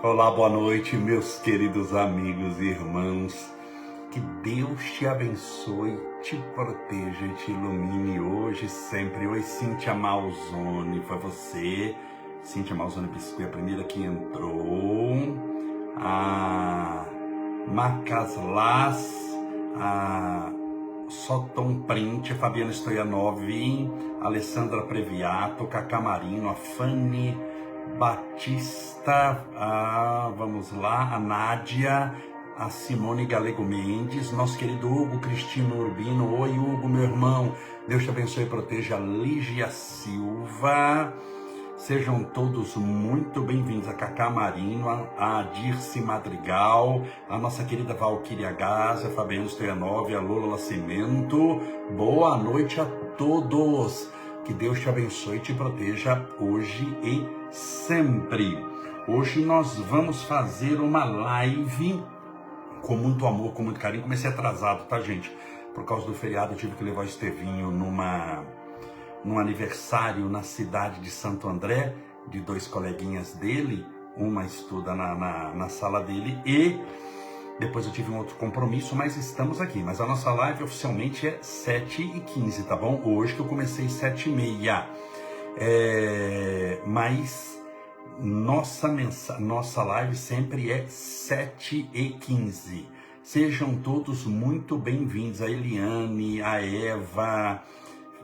Olá, boa noite, meus queridos amigos e irmãos. Que Deus te abençoe, te proteja e te ilumine hoje e sempre. Oi, Cíntia Malzone, foi você. Cíntia Malzone Biscuit, a primeira que entrou. A Macaslas, a Sotom Print, a Fabiana Stoianov, a Alessandra Previato, Cacá Marino, a Fanny Batista, vamos lá, a Nádia, a Simone Galego Mendes, nosso querido Hugo Cristino Urbino. Oi, Hugo, meu irmão, Deus te abençoe e proteja. A Lígia Silva, sejam todos muito bem-vindos. A Cacá Marino, a Dirce Madrigal, a nossa querida Valquíria Gás, a Fabiana Stoianov, a Lola Nascimento. Boa noite a todos. Que Deus te abençoe e te proteja hoje e sempre. Hoje nós vamos fazer uma live com muito amor, com muito carinho. Comecei atrasado, tá, gente? Por causa do feriado eu tive que levar o Estevinho num aniversário na cidade de Santo André, de dois coleguinhas dele. Uma estuda na sala dele e depois eu tive um outro compromisso, mas estamos aqui. Mas a nossa live oficialmente é 7h15, tá bom? Hoje que eu comecei 7h30. Mas nossa live sempre é 7h15. Sejam todos muito bem-vindos. A Eliane, a Eva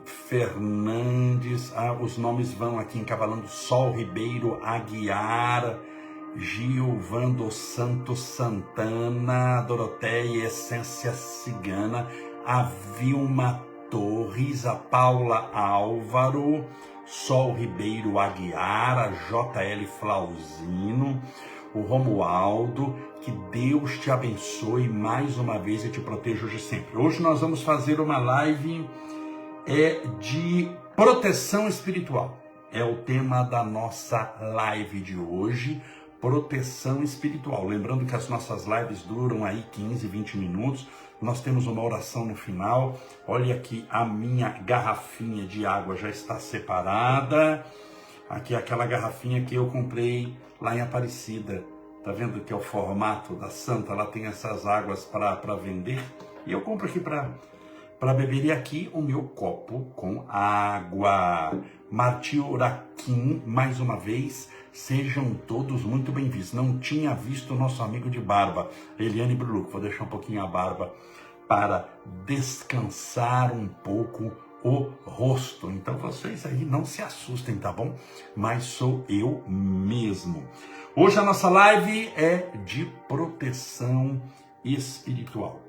Fernandes, os nomes vão aqui encavalando: Sol Ribeiro Aguiar, Gilvan dos Santos Santana, Doroteia Essência Cigana, a Vilma Torres, a Paula Álvaro, Sol Ribeiro Aguiar, a JL Flauzino, o Romualdo. Que Deus te abençoe mais uma vez e te proteja hoje e sempre. Hoje nós vamos fazer uma live de proteção espiritual. É o tema da nossa live de hoje, proteção espiritual. Lembrando que as nossas lives duram aí 15, 20 minutos. Nós temos uma oração no final. Olha aqui, a minha garrafinha de água já está separada. Aqui é aquela garrafinha que eu comprei lá em Aparecida. Tá vendo que é o formato da Santa? Ela tem essas águas para vender. E eu compro aqui para beber. E aqui o meu copo com água. Marti Uraquim, mais uma vez, sejam todos muito bem-vindos. Não tinha visto o nosso amigo de barba, Eliane Bruluco. Vou deixar um pouquinho a barba para descansar um pouco o rosto. Então vocês aí não se assustem, tá bom? Mas sou eu mesmo. Hoje a nossa live é de proteção espiritual.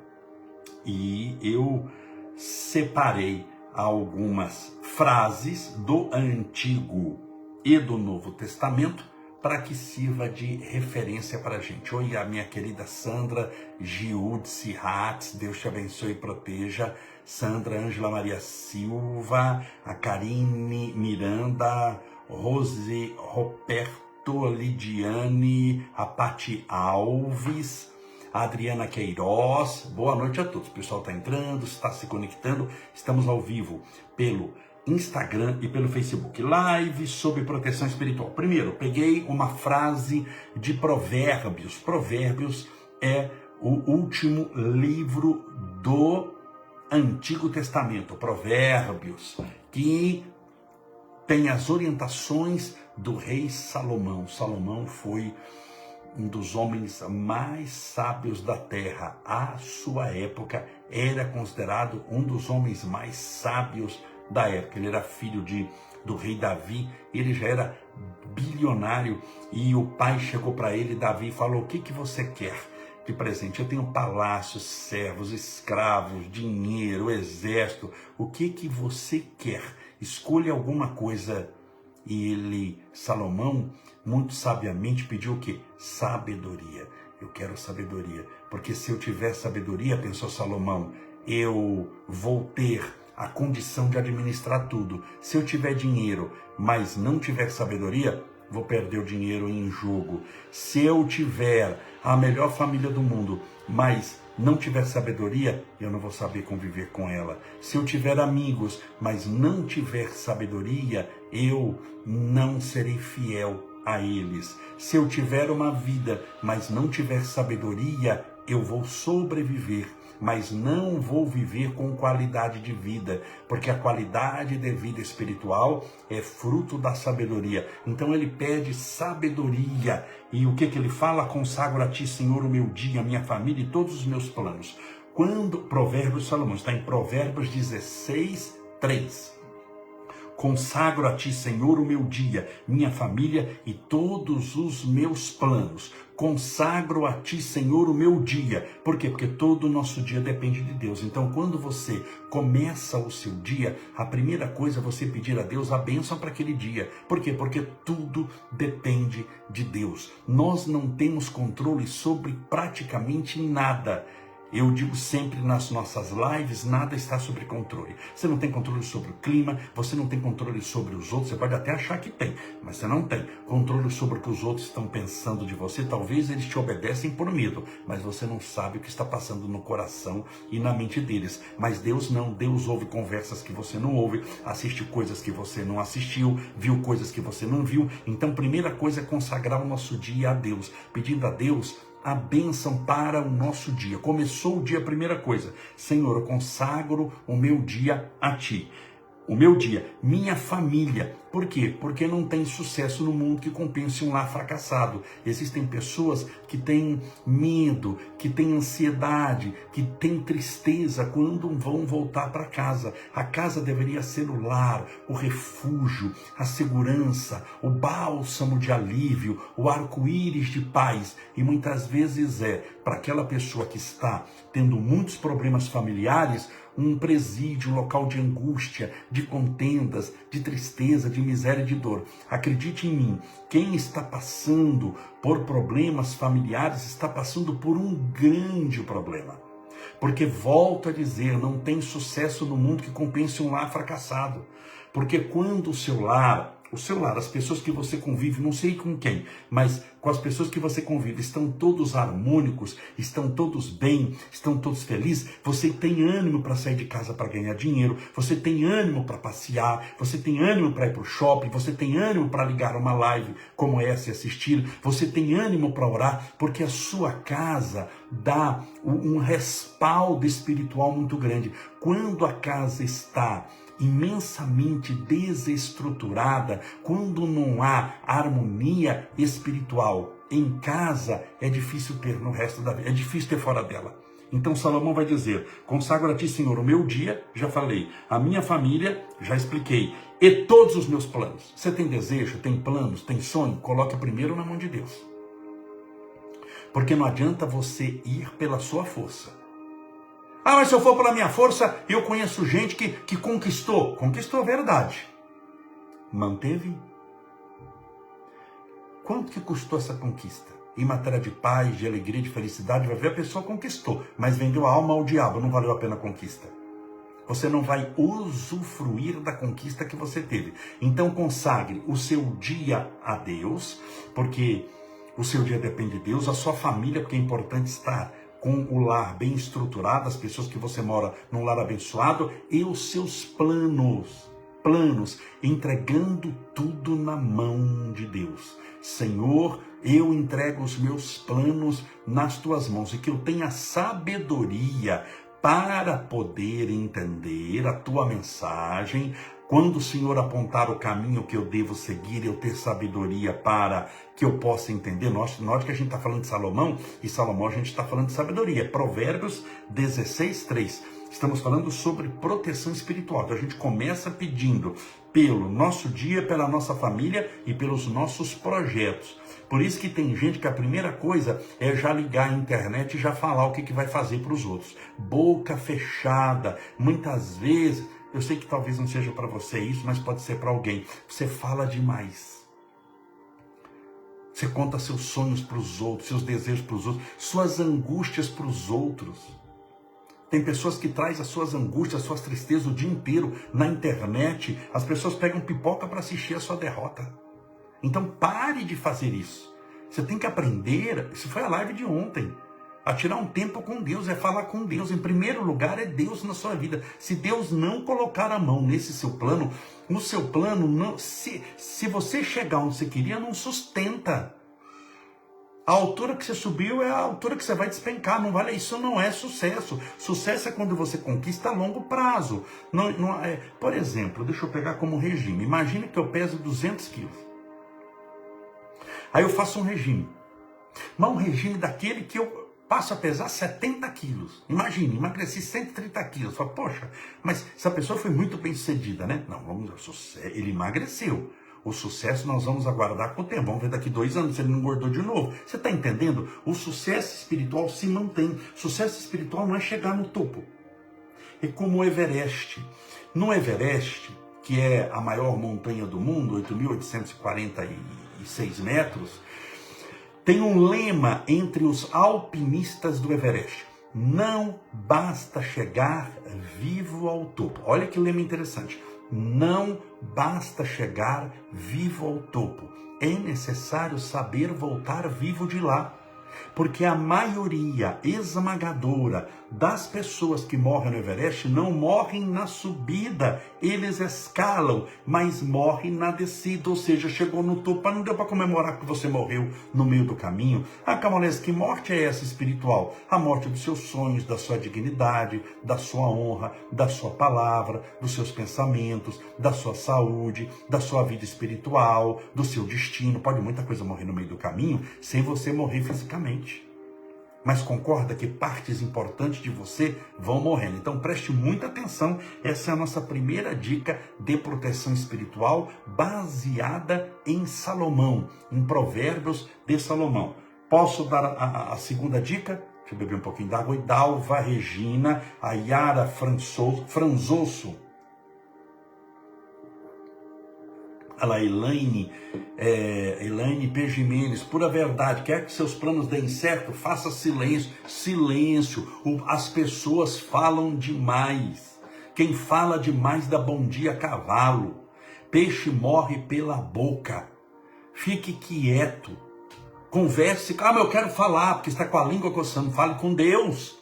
E eu separei algumas frases do Antigo e do Novo Testamento para que sirva de referência para a gente. Oi, a minha querida Sandra Giudice Hatz, Deus te abençoe e proteja. Sandra Ângela Maria Silva, a Karine Miranda, Rose Roberto Lidiane, a Pati Alves, a Adriana Queiroz. Boa noite a todos. O pessoal está entrando, está se conectando. Estamos ao vivo pelo Instagram e pelo Facebook. Live sobre proteção espiritual. Primeiro, peguei uma frase de Provérbios. Provérbios é o último livro do Antigo Testamento. Provérbios, que tem as orientações do rei Salomão. Salomão foi um dos homens mais sábios da terra. À sua época, era considerado um dos homens mais sábios da época. Ele era filho do rei Davi, ele já era bilionário, e o pai chegou para ele, Davi, e falou: o que você quer de presente? Eu tenho palácios, servos, escravos, dinheiro, exército. O que você quer? Escolha alguma coisa. E ele, Salomão, muito sabiamente pediu o quê? Sabedoria. Eu quero sabedoria, porque se eu tiver sabedoria, pensou Salomão, eu vou ter a condição de administrar tudo. Se eu tiver dinheiro, mas não tiver sabedoria, vou perder o dinheiro em jogo. Se eu tiver a melhor família do mundo, mas não tiver sabedoria, eu não vou saber conviver com ela. Se eu tiver amigos, mas não tiver sabedoria, eu não serei fiel a eles. Se eu tiver uma vida, mas não tiver sabedoria, eu vou sobreviver, mas não vou viver com qualidade de vida, porque a qualidade de vida espiritual é fruto da sabedoria. Então ele pede sabedoria. E o que ele fala? Consagro a ti, Senhor, o meu dia, a minha família e todos os meus planos. Quando, Provérbios de Salomão, está em Provérbios 16, 3. Consagro a ti, Senhor, o meu dia, minha família e todos os meus planos. Consagro a ti, Senhor, o meu dia. Por quê? Porque todo o nosso dia depende de Deus. Então, quando você começa o seu dia, a primeira coisa é você pedir a Deus a bênção para aquele dia. Por quê? Porque tudo depende de Deus. Nós não temos controle sobre praticamente nada. Eu digo sempre nas nossas lives, nada está sob controle. Você não tem controle sobre o clima, você não tem controle sobre os outros, você pode até achar que tem, mas você não tem controle sobre o que os outros estão pensando de você. Talvez eles te obedecem por medo, mas você não sabe o que está passando no coração e na mente deles. Mas Deus não, Deus ouve conversas que você não ouve, assiste coisas que você não assistiu, viu coisas que você não viu. Então, primeira coisa é consagrar o nosso dia a Deus, pedindo a Deus a bênção para o nosso dia. Começou o dia, a primeira coisa: Senhor, eu consagro o meu dia a ti. O meu dia, minha família. Por quê? Porque não tem sucesso no mundo que compense um lar fracassado. Existem pessoas que têm medo, que têm ansiedade, que têm tristeza quando vão voltar para casa. A casa deveria ser o lar, o refúgio, a segurança, o bálsamo de alívio, o arco-íris de paz. E muitas vezes para aquela pessoa que está tendo muitos problemas familiares, um presídio, um local de angústia, de contendas, de tristeza, de miséria e de dor. Acredite em mim, quem está passando por problemas familiares está passando por um grande problema. Porque, volto a dizer, não tem sucesso no mundo que compense um lar fracassado. Porque quando o seu lar, as pessoas que você convive, não sei com quem, mas com as pessoas que você convive, estão todos harmônicos, estão todos bem, estão todos felizes, você tem ânimo para sair de casa para ganhar dinheiro, você tem ânimo para passear, você tem ânimo para ir para o shopping, você tem ânimo para ligar uma live como essa e assistir, você tem ânimo para orar, porque a sua casa dá um respaldo espiritual muito grande. Quando a casa está imensamente desestruturada, quando não há harmonia espiritual em casa, é difícil ter no resto da vida, é difícil ter fora dela. Então Salomão vai dizer: consagro a ti, Senhor, o meu dia, já falei, a minha família, já expliquei, e todos os meus planos. Você tem desejo, tem planos, tem sonho? Coloque primeiro na mão de Deus. Porque não adianta você ir pela sua força. Ah, mas se eu for pela minha força, eu conheço gente que conquistou. Conquistou, verdade. Manteve? Quanto que custou essa conquista? Em matéria de paz, de alegria, de felicidade, vai ver, a pessoa conquistou, mas vendeu a alma ao diabo, não valeu a pena a conquista. Você não vai usufruir da conquista que você teve. Então consagre o seu dia a Deus, porque o seu dia depende de Deus, a sua família, porque é importante estar com o lar bem estruturado, as pessoas que você mora num lar abençoado, e os seus planos, entregando tudo na mão de Deus. Senhor, eu entrego os meus planos nas tuas mãos, e que eu tenha sabedoria para poder entender a tua mensagem. Quando o Senhor apontar o caminho que eu devo seguir, eu ter sabedoria para que eu possa entender. Note que a gente está falando de Salomão, e Salomão a gente está falando de sabedoria. Provérbios 16, 3. Estamos falando sobre proteção espiritual. Então a gente começa pedindo pelo nosso dia, pela nossa família e pelos nossos projetos. Por isso que tem gente que a primeira coisa é já ligar a internet e já falar o que vai fazer para os outros. Boca fechada. Muitas vezes, eu sei que talvez não seja para você isso, mas pode ser para alguém. Você fala demais. Você conta seus sonhos para os outros, seus desejos para os outros, suas angústias para os outros. Tem pessoas que trazem as suas angústias, as suas tristezas o dia inteiro na internet. As pessoas pegam pipoca para assistir a sua derrota. Então pare de fazer isso. Você tem que aprender. Isso foi a live de ontem. a tirar um tempo com Deus, é falar com Deus. Em primeiro lugar é Deus na sua vida. Se Deus não colocar a mão nesse seu plano, no seu plano, não, se você chegar onde você queria, não sustenta. A altura que você subiu é a altura que você vai despencar. Não vale, isso não é sucesso. Sucesso é quando você conquista a longo prazo. Por exemplo, deixa eu pegar como regime. Imagine que eu peso 200 quilos. Aí eu faço um regime. Mas um regime daquele que eu passo a pesar 70 quilos. Imagine, emagreci 130 quilos. Fala, poxa, mas essa pessoa foi muito bem sucedida, né? Não, ele emagreceu. O sucesso nós vamos aguardar com o tempo. Vamos ver daqui 2 anos se ele não engordou de novo. Você está entendendo? O sucesso espiritual se mantém. Sucesso espiritual não é chegar no topo. É como o Everest. No Everest, que é a maior montanha do mundo, 8.846 metros, tem um lema entre os alpinistas do Everest. Não basta chegar vivo ao topo. Olha que lema interessante. Não basta chegar vivo ao topo. É necessário saber voltar vivo de lá. Porque a maioria esmagadora das pessoas que morrem no Everest não morrem na subida, eles escalam, mas morrem na descida, ou seja, chegou no topo, mas não deu para comemorar que você morreu no meio do caminho. Camolese, que morte é essa espiritual? A morte dos seus sonhos, da sua dignidade, da sua honra, da sua palavra, dos seus pensamentos, da sua saúde, da sua vida espiritual, do seu destino. Pode muita coisa morrer no meio do caminho sem você morrer fisicamente. Mas concorda que partes importantes de você vão morrendo. Então preste muita atenção. Essa é a nossa primeira dica de proteção espiritual baseada em Salomão, em Provérbios de Salomão. Posso dar a segunda dica? Deixa eu beber um pouquinho d'água. Dalva Regina, a Yara Franzoso. A Elaine P. Jimenez, pura verdade, quer que seus planos deem certo? Faça silêncio, silêncio, as pessoas falam demais, quem fala demais dá bom dia a cavalo, peixe morre pela boca, fique quieto, converse, mas eu quero falar, porque está com a língua coçando, fale com Deus.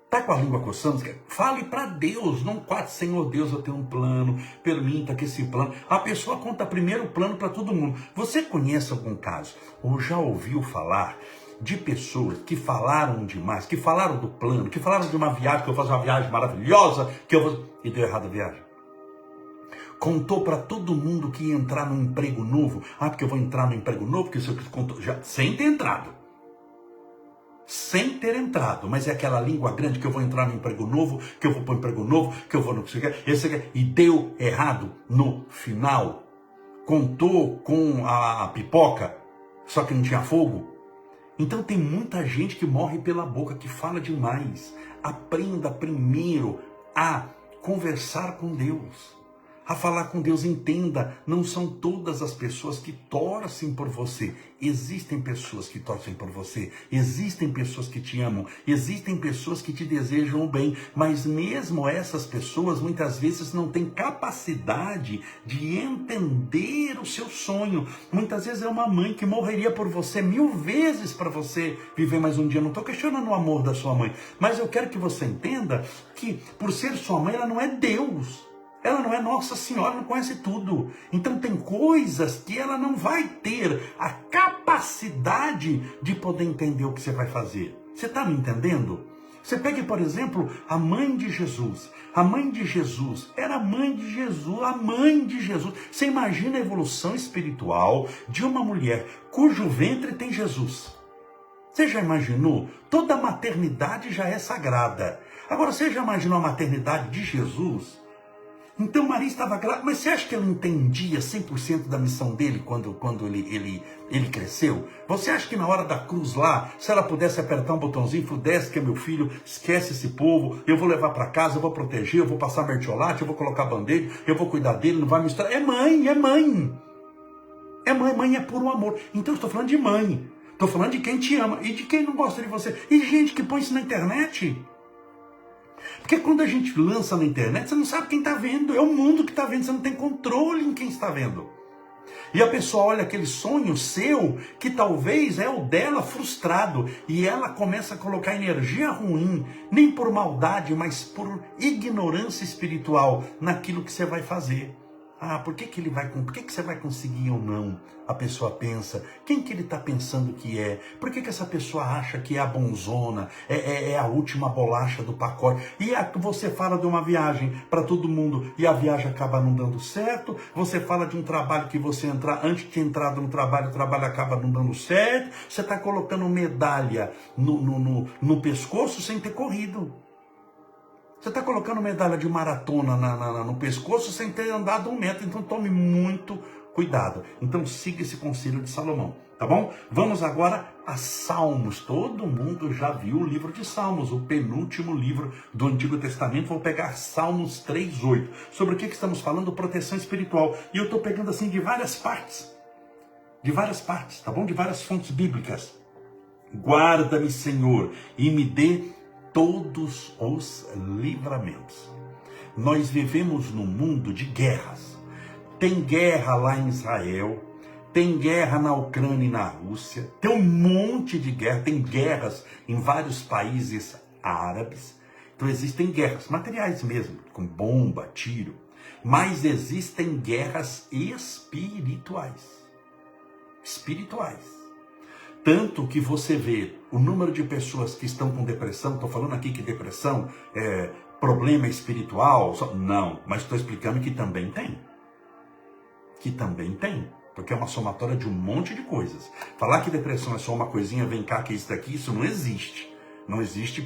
Está com a língua coçando? Fale para Deus, não quase, Senhor Deus, eu tenho um plano, permita que esse plano... A pessoa conta primeiro o plano para todo mundo. Você conhece algum caso, ou já ouviu falar de pessoas que falaram demais, que falaram do plano, que falaram de uma viagem, que eu vou fazer uma viagem maravilhosa, e deu errado a viagem? Contou para todo mundo que ia entrar num emprego novo. Porque eu vou entrar num emprego novo, porque isso contou, já, sem ter entrado. Sem ter entrado, mas é aquela língua grande que eu vou entrar no emprego novo, que eu vou para um emprego novo, que eu vou no e deu errado no final. Contou com a pipoca, só que não tinha fogo. Então tem muita gente que morre pela boca, que fala demais. Aprenda primeiro a conversar com Deus, a falar com Deus. Entenda, não são todas as pessoas que torcem por você. Existem pessoas que torcem por você, existem pessoas que te amam, existem pessoas que te desejam o bem, mas mesmo essas pessoas muitas vezes não têm capacidade de entender o seu sonho. Muitas vezes é uma mãe que morreria por você 1000 vezes para você viver mais um dia. Não estou questionando o amor da sua mãe, mas eu quero que você entenda que por ser sua mãe, ela não é Deus. Ela não é Nossa Senhora, não conhece tudo. Então tem coisas que ela não vai ter a capacidade de poder entender o que você vai fazer. Você está me entendendo? Você pegue, por exemplo, a mãe de Jesus. A mãe de Jesus era a mãe de Jesus, a mãe de Jesus. Você imagina a evolução espiritual de uma mulher cujo ventre tem Jesus. Você já imaginou? Toda a maternidade já é sagrada. Agora, você já imaginou a maternidade de Jesus? Então Maria estava grávida, mas você acha que ele entendia 100% da missão dele quando ele cresceu? Você acha que na hora da cruz lá, se ela pudesse apertar um botãozinho, desce que é meu filho, esquece esse povo, eu vou levar para casa, eu vou proteger, eu vou passar mertiolate, eu vou colocar band-aid, eu vou cuidar dele, não vai misturar. É mãe, é mãe. É mãe, mãe é puro amor. Então eu estou falando de mãe, estou falando de quem te ama e de quem não gosta de você. E gente que põe isso na internet. Porque quando a gente lança na internet, você não sabe quem está vendo. É o mundo que está vendo, você não tem controle em quem está vendo. E a pessoa olha aquele sonho seu, que talvez é o dela frustrado, e ela começa a colocar energia ruim, nem por maldade, mas por ignorância espiritual naquilo que você vai fazer. Ah, por que você vai conseguir ou não? A pessoa pensa. Quem que ele está pensando que é? Por que essa pessoa acha que é a bonzona? É a última bolacha do pacote? E você fala de uma viagem para todo mundo e a viagem acaba não dando certo. Você fala de um trabalho que você antes de entrar no trabalho, o trabalho acaba não dando certo. Você está colocando medalha no pescoço sem ter corrido. Você está colocando medalha de maratona no pescoço sem ter andado 1 metro. Então tome muito cuidado. Então siga esse conselho de Salomão, tá bom? Vamos agora a Salmos. Todo mundo já viu o livro de Salmos, o penúltimo livro do Antigo Testamento. Vou pegar Salmos 3:8. Sobre o que estamos falando? Proteção espiritual. E eu estou pegando assim de várias partes, tá bom? De várias fontes bíblicas. Guarda-me, Senhor, e me dê todos os livramentos. Nós vivemos num mundo de guerras. Tem guerra lá em Israel, tem guerra na Ucrânia e na Rússia, tem um monte de guerra, tem guerras em vários países árabes. Então existem guerras materiais mesmo, com bomba, tiro, mas existem guerras espirituais. Tanto que você vê o número de pessoas que estão com depressão. Estou falando aqui que depressão é problema espiritual. Não, mas estou explicando que também tem. Porque é uma somatória de um monte de coisas. Falar que depressão é só uma coisinha, vem cá, que é isso daqui, isso não existe. Não existe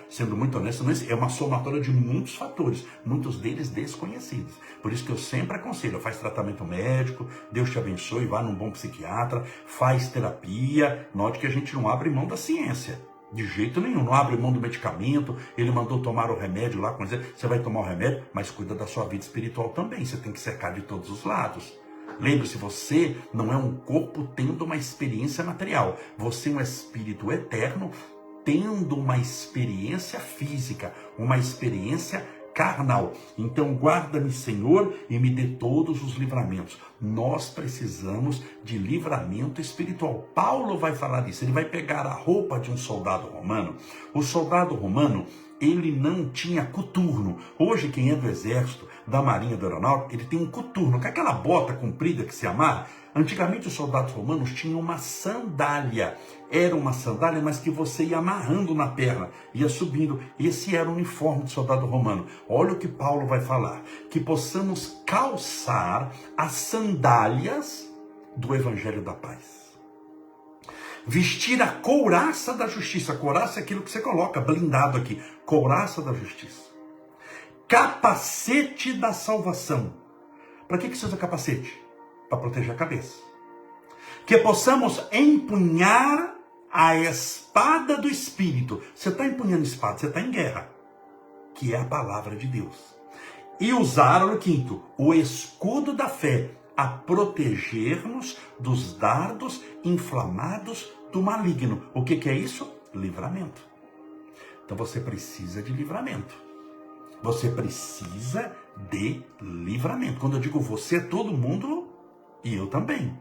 sendo muito honesto, não existe. É uma somatória de muitos fatores, muitos deles desconhecidos. Por isso que eu sempre aconselho, faz tratamento médico, Deus te abençoe, vá num bom psiquiatra, faz terapia. Note que a gente não abre mão da ciência, de jeito nenhum, não abre mão do medicamento. Ele mandou tomar o remédio lá, você vai tomar o remédio, mas cuida da sua vida espiritual também, você tem que cercar de todos os lados. Lembre-se, você não é um corpo tendo uma experiência material, você é um espírito eterno, tendo uma experiência física, uma experiência carnal. Então guarda-me, Senhor, e me dê todos os livramentos. Nós precisamos de livramento espiritual. Paulo vai falar disso, ele vai pegar a roupa de um soldado romano. O soldado romano, ele não tinha coturno. Hoje quem é do exército, da marinha, do aeronáutico, ele tem um coturno, que é aquela bota comprida que se amarra. Antigamente os soldados romanos tinham uma sandália. Era uma sandália, mas que você ia amarrando na perna, ia subindo. Esse era o uniforme de soldado romano. Olha o que Paulo vai falar. Que possamos calçar as sandálias do Evangelho da Paz. Vestir a couraça da justiça. Couraça é aquilo que você coloca, blindado aqui. Couraça da justiça. Capacete da salvação. Para que você usa capacete? Para proteger a cabeça. Que possamos empunhar a espada do Espírito. Você está empunhando espada, você está em guerra. Que é a palavra de Deus. E usar, olha o quinto, o escudo da fé, a proteger-nos dos dardos inflamados do maligno. O que é isso? Livramento. Então você precisa de livramento. Você precisa de livramento. Quando eu digo você, é todo mundo e eu também.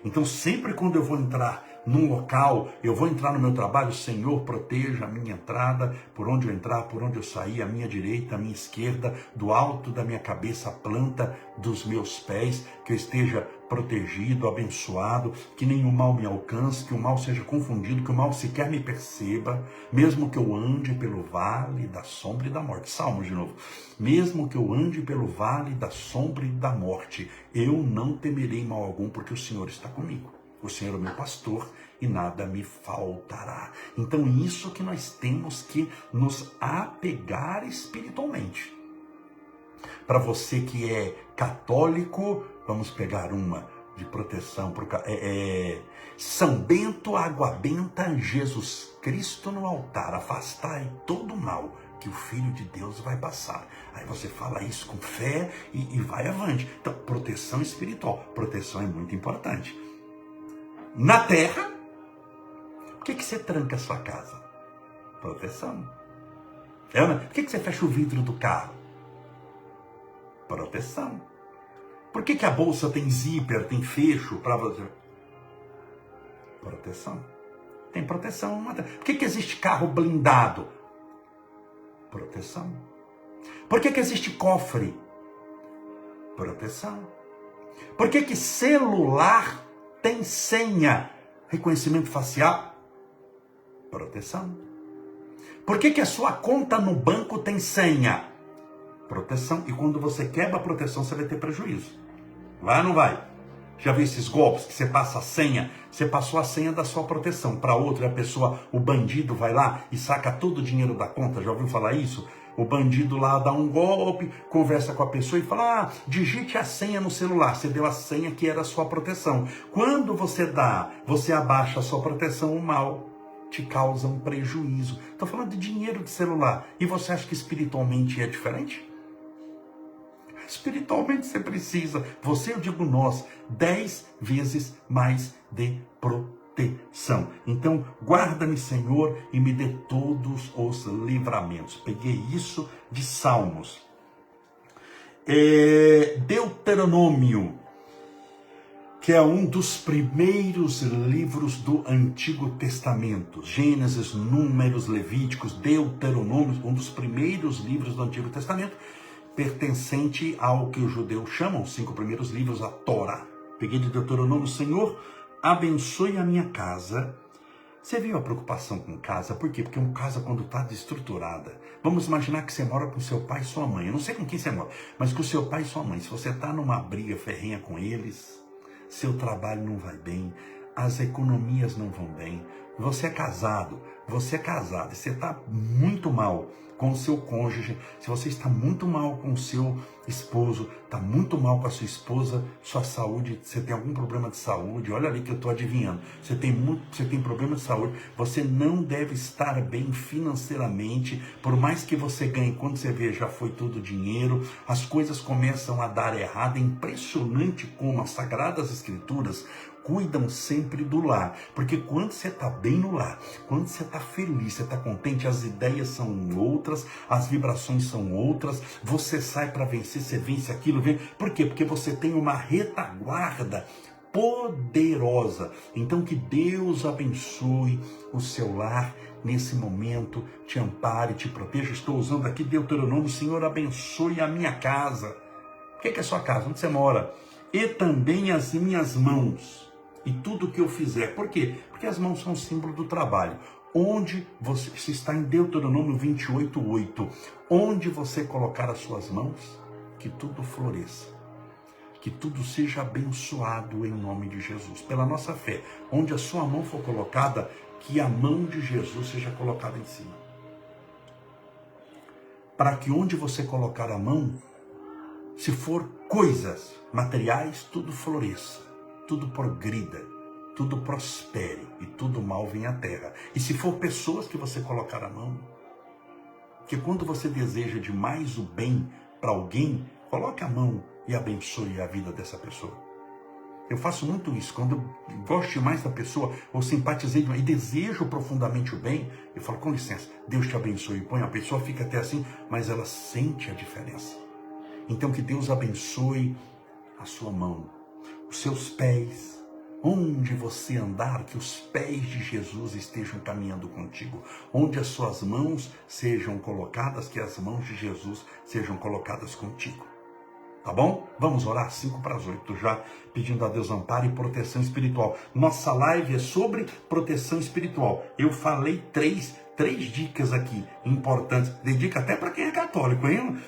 Então sempre quando eu vou entrar num local, eu vou entrar no meu trabalho, Senhor, proteja a minha entrada, por onde eu entrar, por onde eu sair, a minha direita, a minha esquerda, do alto da minha cabeça, a planta dos meus pés, que eu esteja protegido, abençoado, que nenhum mal me alcance, que o mal seja confundido, que o mal sequer me perceba, mesmo que eu ande pelo vale da sombra e da morte. Salmo de novo. Mesmo que eu ande pelo vale da sombra e da morte, eu não temerei mal algum, porque o Senhor está comigo. O Senhor é o meu pastor e nada me faltará. Então isso que nós temos que nos apegar espiritualmente. Para você que é católico, vamos pegar uma de proteção. São Bento, água benta, Jesus Cristo no altar, afastai todo o mal que o Filho de Deus vai passar. Aí você fala isso com fé e vai avante. Então, proteção espiritual. Proteção é muito importante. Na terra, por que você tranca a sua casa? Proteção. Por que você fecha o vidro do carro? Proteção. Por que a bolsa tem zíper, tem fecho para você? Proteção. Tem proteção. Por que existe carro blindado? Proteção. Por que existe cofre? Proteção. Por que celular tem senha? Reconhecimento facial? Proteção. Por que a sua conta no banco tem senha? Proteção. E quando você quebra a proteção, você vai ter prejuízo. Vai ou não vai? Já viu esses golpes que você passa a senha? Você passou a senha da sua proteção para outra, a pessoa, o bandido vai lá e saca todo o dinheiro da conta. Já ouviu falar isso? O bandido lá dá um golpe, conversa com a pessoa e fala, digite a senha no celular. Você deu a senha que era a sua proteção. Quando você abaixa a sua proteção, o mal te causa um prejuízo. Estou falando de dinheiro de celular. E você acha que espiritualmente é diferente? Espiritualmente você precisa, eu digo nós, 10 vezes mais de proteção. Então, guarda-me, Senhor, e me dê todos os livramentos. Peguei isso de Salmos. Deuteronômio, que é um dos primeiros livros do Antigo Testamento. Gênesis, Números, Levíticos, Deuteronômio, um dos primeiros livros do Antigo Testamento, pertencente ao que os judeus chamam, os 5 primeiros livros, a Torá. Peguei de Deuteronômio, Senhor, abençoe a minha casa. Você viu a preocupação com casa? Por quê? Porque uma casa, quando está desestruturada, vamos imaginar que você mora com seu pai e sua mãe. Eu não sei com quem você mora, mas com seu pai e sua mãe. Se você está numa briga ferrenha com eles, seu trabalho não vai bem, as economias não vão bem. Você é casado e você está muito mal com o seu cônjuge, se você está muito mal com o seu esposo, está muito mal com a sua esposa, sua saúde, você tem algum problema de saúde, olha ali que eu estou adivinhando, você tem problema de saúde, você não deve estar bem financeiramente, por mais que você ganhe, quando você vê, já foi todo o dinheiro, as coisas começam a dar errado. É impressionante como as Sagradas Escrituras cuidam sempre do lar, porque quando você está bem no lar, quando você está feliz, você está contente, as ideias são outras, as vibrações são outras, você sai para vencer, você vence aquilo, por quê? Porque você tem uma retaguarda poderosa. Então que Deus abençoe o seu lar nesse momento, te ampare, te proteja. Estou usando aqui Deuteronômio, Senhor, abençoe a minha casa. O que é a sua casa? Onde você mora? E também as minhas mãos. E tudo que eu fizer. Por quê? Porque as mãos são símbolo do trabalho. Onde você está em Deuteronômio 28:8. Onde você colocar as suas mãos, que tudo floresça. Que tudo seja abençoado em nome de Jesus. Pela nossa fé. Onde a sua mão for colocada, que a mão de Jesus seja colocada em cima. Para que onde você colocar a mão, se for coisas materiais, tudo floresça. Tudo progrida, tudo prospere e tudo mal venha à terra. E se for pessoas que você colocar a mão, que quando você deseja demais o bem para alguém, coloque a mão e abençoe a vida dessa pessoa. Eu faço muito isso, quando eu gosto demais da pessoa, ou simpatizei demais, e desejo profundamente o bem, eu falo, com licença, Deus te abençoe, põe a pessoa, fica até assim, mas ela sente a diferença. Então que Deus abençoe a sua mão, os seus pés, onde você andar, que os pés de Jesus estejam caminhando contigo, onde as suas mãos sejam colocadas, que as mãos de Jesus sejam colocadas contigo. Tá bom? Vamos orar 7:50, já pedindo a Deus amparo e proteção espiritual. Nossa live é sobre proteção espiritual. Eu falei três dicas aqui importantes. Dei dica até para quem é católico, hein?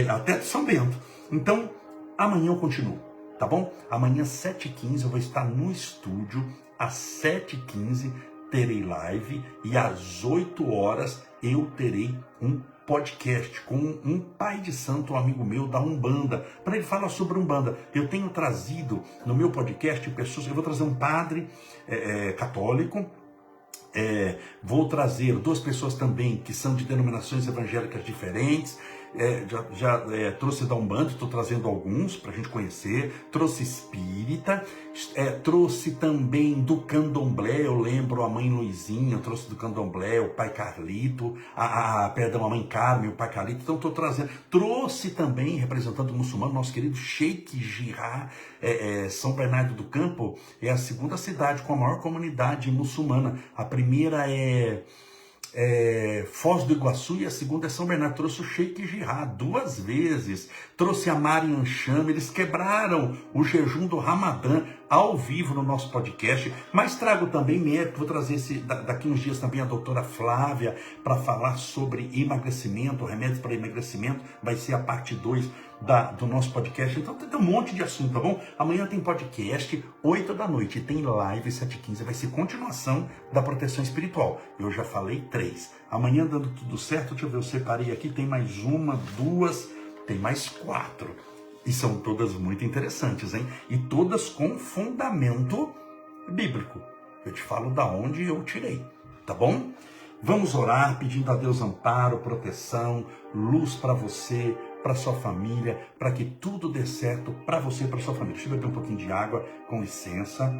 Até de São Bento. Então, amanhã eu continuo. Tá bom? Amanhã, 7h15, eu vou estar no estúdio. Às 7h15 terei live. E às 8 horas eu terei um podcast com um pai de santo, um amigo meu da Umbanda, para ele falar sobre Umbanda. Eu tenho trazido no meu podcast pessoas, eu vou trazer um padre católico, vou trazer 2 pessoas também que são de denominações evangélicas diferentes, trouxe da Umbanda, estou trazendo alguns para a gente conhecer, trouxe espírita, trouxe também do candomblé, eu lembro a mãe Luizinha, eu trouxe do candomblé, o pai Carlito, a mãe Carmen, o pai Carlito, então estou trazendo, trouxe também, representando o muçulmano, nosso querido Sheikh Jirah. São Bernardo do Campo é a segunda cidade com a maior comunidade muçulmana, a primeira é Foz do Iguaçu e a segunda é São Bernardo. Trouxe o Sheikh Jirah 2 vezes, trouxe a Mariam Chama, eles quebraram o jejum do Ramadã ao vivo no nosso podcast, mas trago também vou trazer daqui uns dias também a doutora Flávia para falar sobre emagrecimento, remédios para emagrecimento, vai ser a parte 2 do nosso podcast, então tem um monte de assunto, tá bom? Amanhã tem podcast, 8 da noite, tem live 7h15, vai ser continuação da proteção espiritual. Eu já falei 3. Amanhã, dando tudo certo, deixa eu ver, eu separei aqui, tem mais 1, 2, tem mais 4. E são todas muito interessantes, hein? E todas com fundamento bíblico. Eu te falo da onde eu tirei, tá bom? Vamos orar pedindo a Deus amparo, proteção, luz para você, para sua família, para que tudo dê certo para você e para sua família. Deixa eu beber um pouquinho de água, com licença.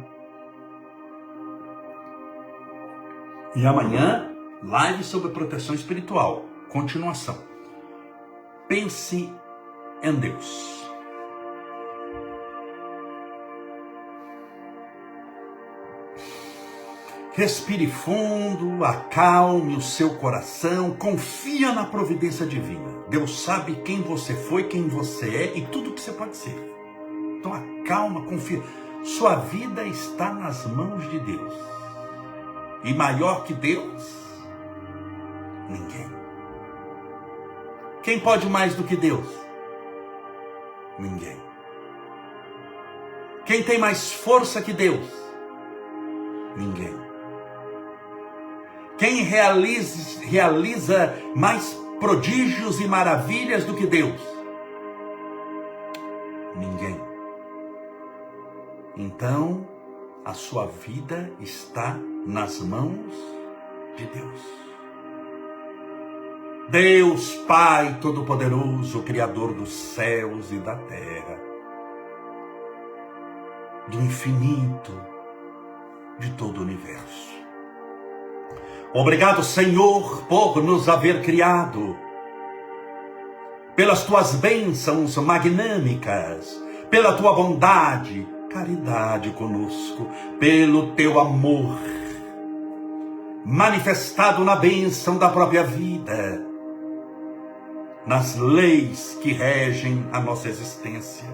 E amanhã, live sobre proteção espiritual. Continuação. Pense em Deus. Respire fundo, acalme o seu coração, confia na providência divina. Deus sabe quem você foi, quem você é e tudo que você pode ser. Então acalma, confia. Sua vida está nas mãos de Deus. E maior que Deus, ninguém. Quem pode mais do que Deus? Ninguém. Quem tem mais força que Deus? Ninguém. Quem realiza mais prodígios e maravilhas do que Deus? Ninguém. Então, a sua vida está nas mãos de Deus. Deus Pai Todo-Poderoso, Criador dos céus e da terra, do infinito, de todo o universo. Obrigado, Senhor, por nos haver criado, pelas tuas bênçãos magnâmicas, pela tua bondade, caridade conosco, pelo teu amor, manifestado na bênção da própria vida, nas leis que regem a nossa existência,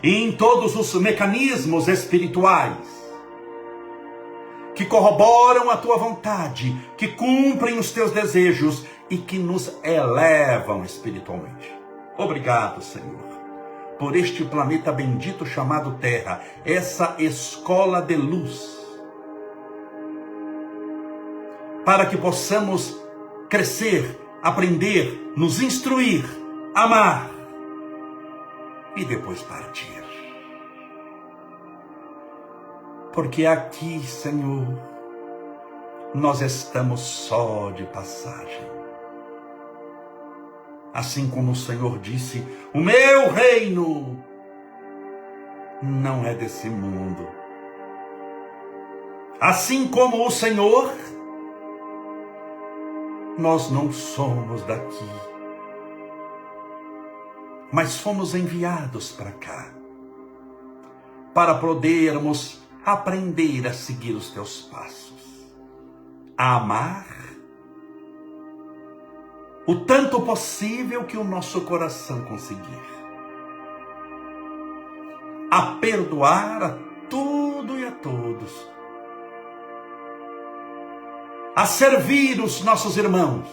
e em todos os mecanismos espirituais, que corroboram a tua vontade, que cumprem os teus desejos e que nos elevam espiritualmente. Obrigado, Senhor, por este planeta bendito chamado Terra, essa escola de luz, para que possamos crescer, aprender, nos instruir, amar e depois partir. Porque aqui, Senhor, nós estamos só de passagem. Assim como o Senhor disse, o meu reino não é desse mundo. Assim como o Senhor, nós não somos daqui, mas fomos enviados para cá, para podermos aprender a seguir os teus passos, a amar o tanto possível que o nosso coração conseguir, a perdoar a tudo e a todos, a servir os nossos irmãos,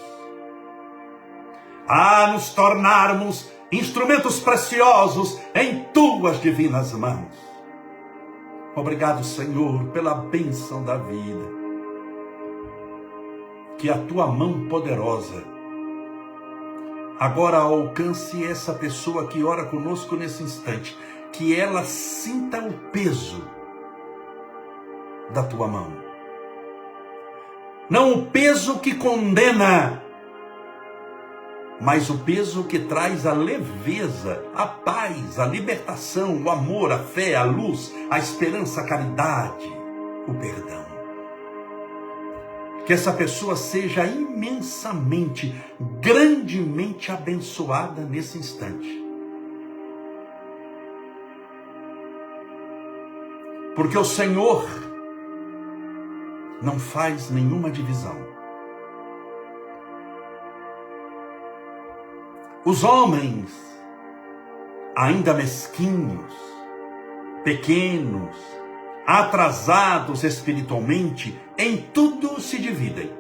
a nos tornarmos instrumentos preciosos em tuas divinas mãos. Obrigado, Senhor, pela bênção da vida. Que a tua mão poderosa agora alcance essa pessoa que ora conosco nesse instante. Que ela sinta o peso da tua mão. Não o peso que condena, mas o peso que traz a leveza, a paz, a libertação, o amor, a fé, a luz, a esperança, a caridade, o perdão. Que essa pessoa seja imensamente, grandemente abençoada nesse instante. Porque o Senhor não faz nenhuma divisão. Os homens, ainda mesquinhos, pequenos, atrasados espiritualmente, em tudo se dividem.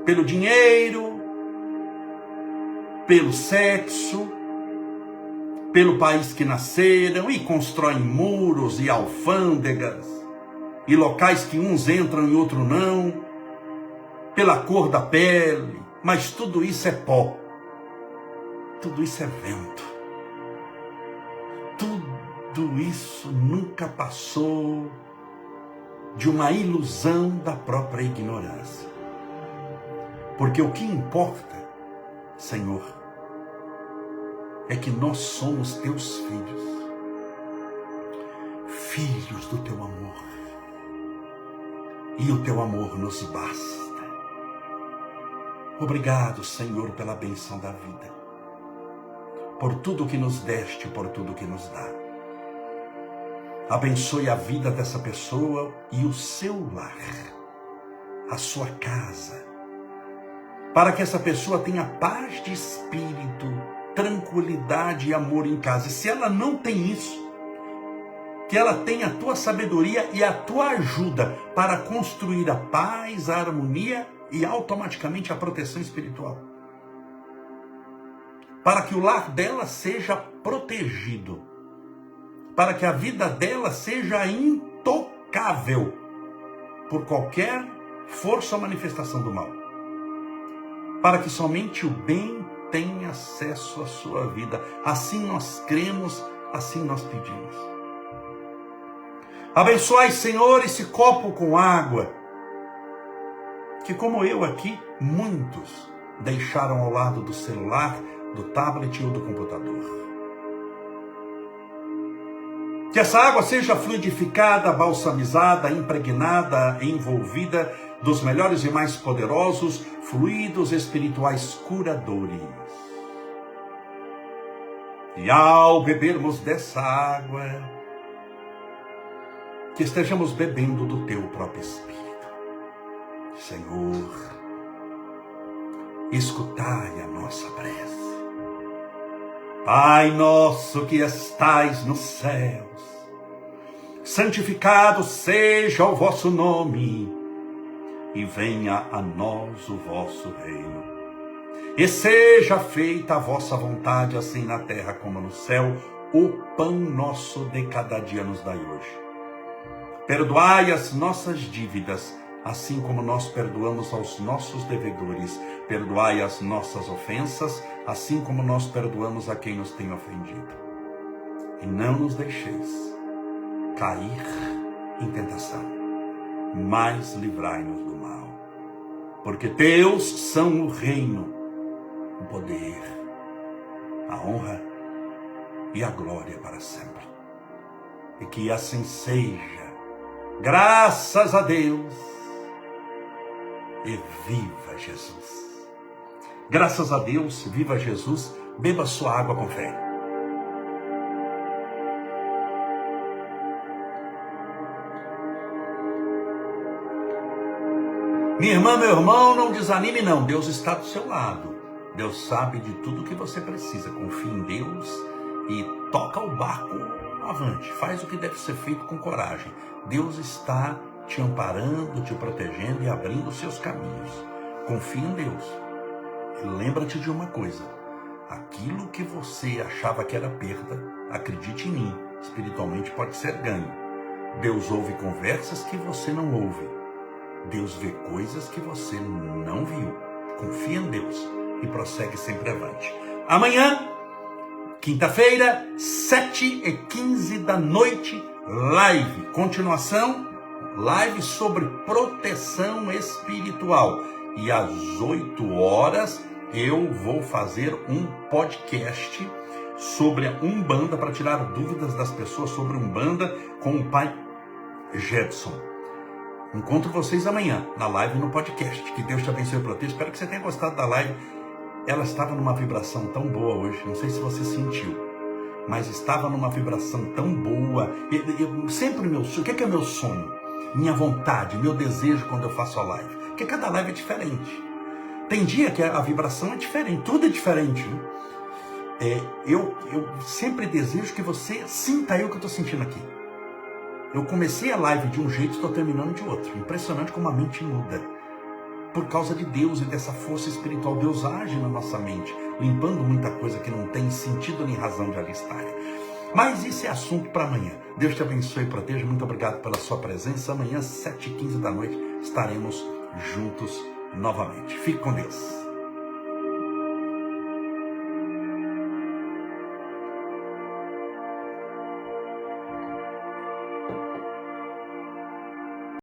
Pelo dinheiro, pelo sexo, pelo país que nasceram, e constroem muros e alfândegas, e locais que uns entram e outros não, pela cor da pele, mas tudo isso é pó, tudo isso é vento, tudo isso nunca passou de uma ilusão da própria ignorância. Porque o que importa, Senhor, é que nós somos teus filhos, filhos do teu amor, e o teu amor nos basta. Obrigado, Senhor, pela bênção da vida, por tudo que nos deste, por tudo que nos dá. Abençoe a vida dessa pessoa e o seu lar, a sua casa, para que essa pessoa tenha paz de espírito, tranquilidade e amor em casa. E se ela não tem isso, que ela tenha a tua sabedoria e a tua ajuda para construir a paz, a harmonia e automaticamente a proteção espiritual. Para que o lar dela seja protegido, para que a vida dela seja intocável por qualquer força ou manifestação do mal, para que somente o bem tenha acesso à sua vida. Assim nós cremos, assim nós pedimos. Abençoai, Senhor, esse copo com água, que como eu aqui, muitos deixaram ao lado do celular, do tablet ou do computador. Que essa água seja fluidificada, balsamizada, impregnada, envolvida dos melhores e mais poderosos fluidos espirituais curadores. E ao bebermos dessa água, que estejamos bebendo do teu próprio Espírito. Senhor, escutai a nossa prece. Pai nosso que estais nos céus, santificado seja o vosso nome, e venha a nós o vosso reino. E seja feita a vossa vontade, assim na terra como no céu. O pão nosso de cada dia nos dai hoje. Perdoai as nossas dívidas, assim como nós perdoamos aos nossos devedores. Perdoai as nossas ofensas, assim como nós perdoamos a quem nos tem ofendido. E não nos deixeis cair em tentação, mas livrai-nos do mal. Porque teus são o reino, o poder, a honra e a glória para sempre. E que assim seja, graças a Deus, e viva Jesus. Graças a Deus, viva Jesus. Beba sua água com fé. Minha irmã, meu irmão, não desanime não. Deus está do seu lado. Deus sabe de tudo que você precisa. Confie em Deus e toca o barco avante. Faz o que deve ser feito com coragem. Deus está te amparando, te protegendo e abrindo os seus caminhos. Confie em Deus. E lembra-te de uma coisa. Aquilo que você achava que era perda, acredite em mim, espiritualmente pode ser ganho. Deus ouve conversas que você não ouve. Deus vê coisas que você não viu. Confia em Deus e prossegue sempre avante. Amanhã, quinta-feira, 7h15 da noite, live. Continuação, live sobre proteção espiritual. E às 8 horas, eu vou fazer um podcast sobre a Umbanda para tirar dúvidas das pessoas sobre Umbanda com o pai Gedson. Encontro vocês amanhã na live e no podcast. Que Deus te abençoe e proteja. Espero que você tenha gostado da live. Ela estava numa vibração tão boa hoje, não sei se você sentiu, mas estava numa vibração tão boa. Sempre meu sonho, o que é meu sonho? Minha vontade, meu desejo quando eu faço a live. Porque cada live é diferente. Tem dia que a vibração é diferente, tudo é diferente, né? Eu sempre desejo que você sinta aí o que eu estou sentindo aqui. Eu comecei a live de um jeito e estou terminando de outro. Impressionante como a mente muda. Por causa de Deus e dessa força espiritual. Deus age na nossa mente, limpando muita coisa que não tem sentido nem razão de ali estar. Mas isso é assunto para amanhã. Deus te abençoe e proteja. Muito obrigado pela sua presença. Amanhã, 7h15 da noite, estaremos juntos novamente. Fique com Deus.